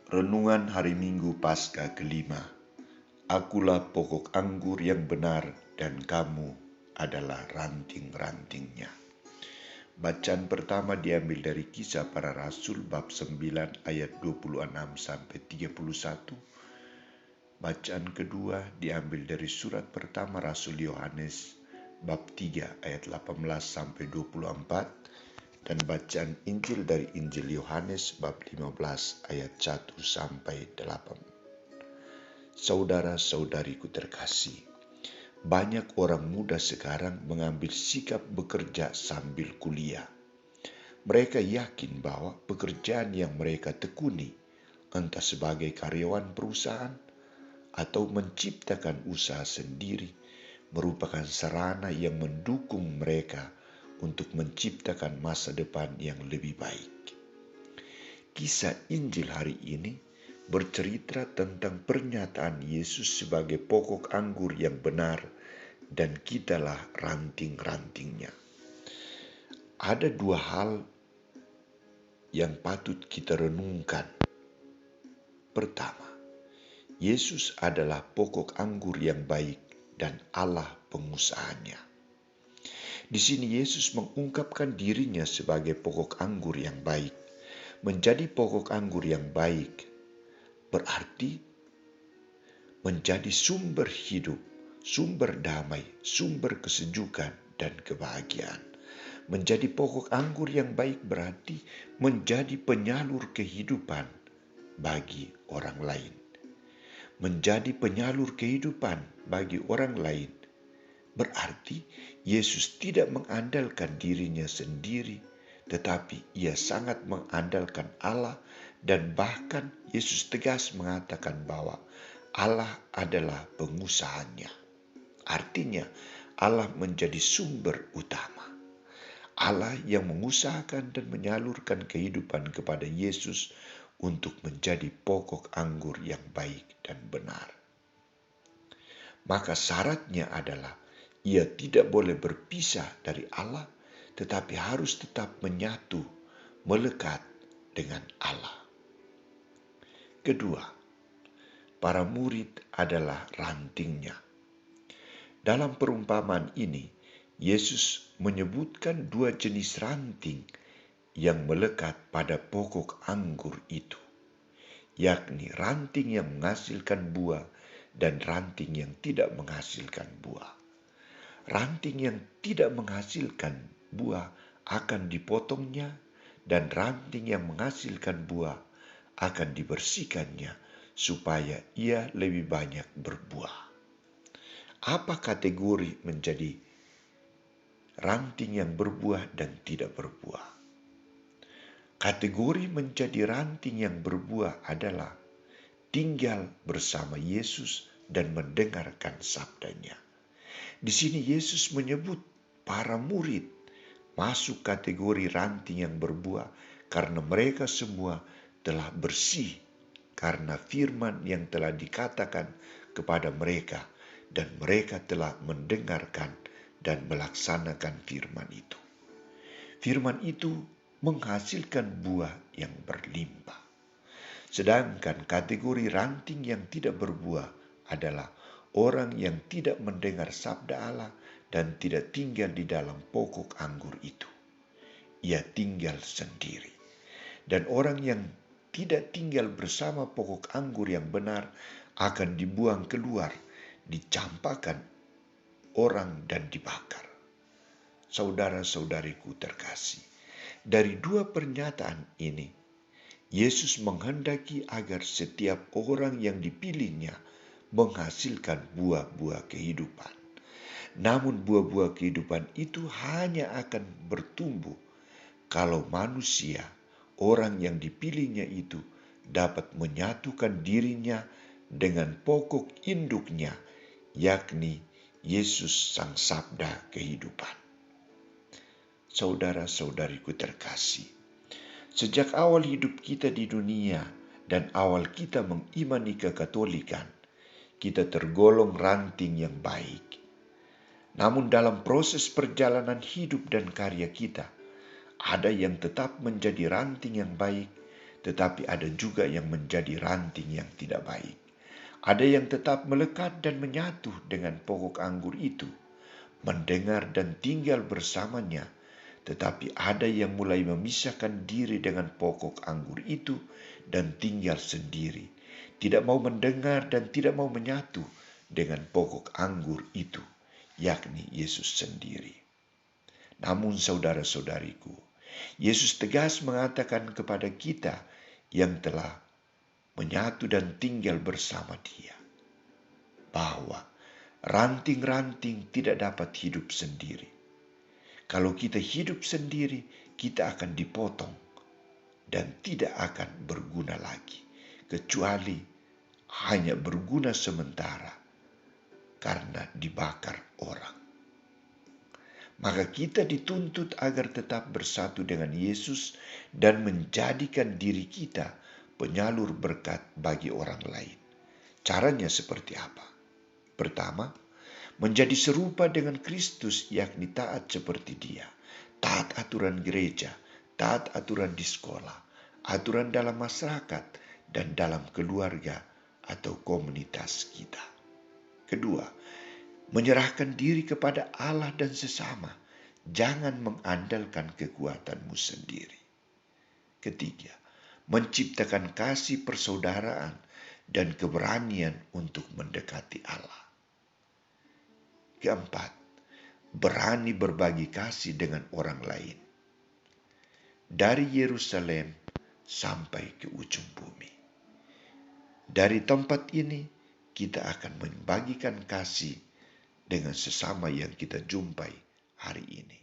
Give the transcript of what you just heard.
Renungan Hari Minggu Paskah kelima. Akulah pokok anggur yang benar dan kamu adalah ranting-rantingnya. Bacaan pertama diambil dari Kisah Para Rasul bab 9 ayat 26-31. Bacaan kedua diambil dari surat pertama Rasul Yohanes bab 3 ayat 18-24. Dan bacaan Injil dari Injil Yohanes bab 15 ayat 1-8. Saudara-saudariku terkasih, banyak orang muda sekarang mengambil sikap bekerja sambil kuliah. Mereka yakin bahwa pekerjaan yang mereka tekuni, entah sebagai karyawan perusahaan atau menciptakan usaha sendiri, merupakan sarana yang mendukung mereka untuk menciptakan masa depan yang lebih baik. Kisah Injil hari ini bercerita tentang pernyataan Yesus sebagai pokok anggur yang benar dan kitalah ranting-rantingnya. Ada dua hal yang patut kita renungkan. Pertama, Yesus adalah pokok anggur yang baik dan Allah pengusahanya. Di sini Yesus mengungkapkan dirinya sebagai pokok anggur yang baik. Menjadi pokok anggur yang baik berarti menjadi sumber hidup, sumber damai, sumber kesejukan dan kebahagiaan. Menjadi pokok anggur yang baik berarti menjadi penyalur kehidupan bagi orang lain. Menjadi penyalur kehidupan bagi orang lain berarti Yesus tidak mengandalkan dirinya sendiri, tetapi ia sangat mengandalkan Allah, dan bahkan Yesus tegas mengatakan bahwa Allah adalah pengusahanya. Artinya Allah menjadi sumber utama. Allah yang mengusahakan dan menyalurkan kehidupan kepada Yesus untuk menjadi pokok anggur yang baik dan benar. Maka syaratnya adalah ia tidak boleh berpisah dari Allah, tetapi harus tetap menyatu, melekat dengan Allah. Kedua, para murid adalah rantingnya. Dalam perumpamaan ini, Yesus menyebutkan dua jenis ranting yang melekat pada pokok anggur itu, yakni ranting yang menghasilkan buah dan ranting yang tidak menghasilkan buah. Ranting yang tidak menghasilkan buah akan dipotongnya, dan ranting yang menghasilkan buah akan dibersihkannya supaya ia lebih banyak berbuah. Apa kategori menjadi ranting yang berbuah dan tidak berbuah? Kategori menjadi ranting yang berbuah adalah tinggal bersama Yesus dan mendengarkan sabdanya. Di sini Yesus menyebut para murid masuk kategori ranting yang berbuah karena mereka semua telah bersih karena firman yang telah dikatakan kepada mereka, dan mereka telah mendengarkan dan melaksanakan firman itu. Firman itu menghasilkan buah yang berlimpah. Sedangkan kategori ranting yang tidak berbuah adalah orang yang tidak mendengar sabda Allah dan tidak tinggal di dalam pokok anggur itu. Ia tinggal sendiri. Dan orang yang tidak tinggal bersama pokok anggur yang benar akan dibuang keluar, dicampakkan orang dan dibakar. Saudara-saudariku terkasih, dari dua pernyataan ini, Yesus menghendaki agar setiap orang yang dipilihnya menghasilkan buah-buah kehidupan. Namun buah-buah kehidupan itu hanya akan bertumbuh kalau manusia, orang yang dipilihnya itu, dapat menyatukan dirinya dengan pokok induknya, yakni Yesus Sang Sabda kehidupan. Saudara-saudariku terkasih, sejak awal hidup kita di dunia dan awal kita mengimani kekatolikan, kita tergolong ranting yang baik. Namun dalam proses perjalanan hidup dan karya kita, ada yang tetap menjadi ranting yang baik tetapi ada juga yang menjadi ranting yang tidak baik. Ada yang tetap melekat dan menyatu dengan pokok anggur itu, mendengar dan tinggal bersamanya, tetapi ada yang mulai memisahkan diri dengan pokok anggur itu dan tinggal sendiri, tidak mau mendengar dan tidak mau menyatu dengan pokok anggur itu, yakni Yesus sendiri. Namun saudara-saudariku, Yesus tegas mengatakan kepada kita yang telah menyatu dan tinggal bersama Dia, bahwa ranting-ranting tidak dapat hidup sendiri. Kalau kita hidup sendiri, kita akan dipotong dan tidak akan berguna lagi, kecuali hanya berguna sementara karena dibakar orang. Maka kita dituntut agar tetap bersatu dengan Yesus dan menjadikan diri kita penyalur berkat bagi orang lain. Caranya seperti apa? Pertama, menjadi serupa dengan Kristus, yakni taat seperti Dia. Taat aturan gereja, taat aturan di sekolah, aturan dalam masyarakat, dan dalam keluarga atau komunitas kita. Kedua, menyerahkan diri kepada Allah dan sesama. Jangan mengandalkan kekuatanmu sendiri. Ketiga, menciptakan kasih persaudaraan dan keberanian untuk mendekati Allah. Keempat, berani berbagi kasih dengan orang lain. Dari Yerusalem sampai ke ujung bumi. Dari tempat ini, kita akan membagikan kasih dengan sesama yang kita jumpai hari ini.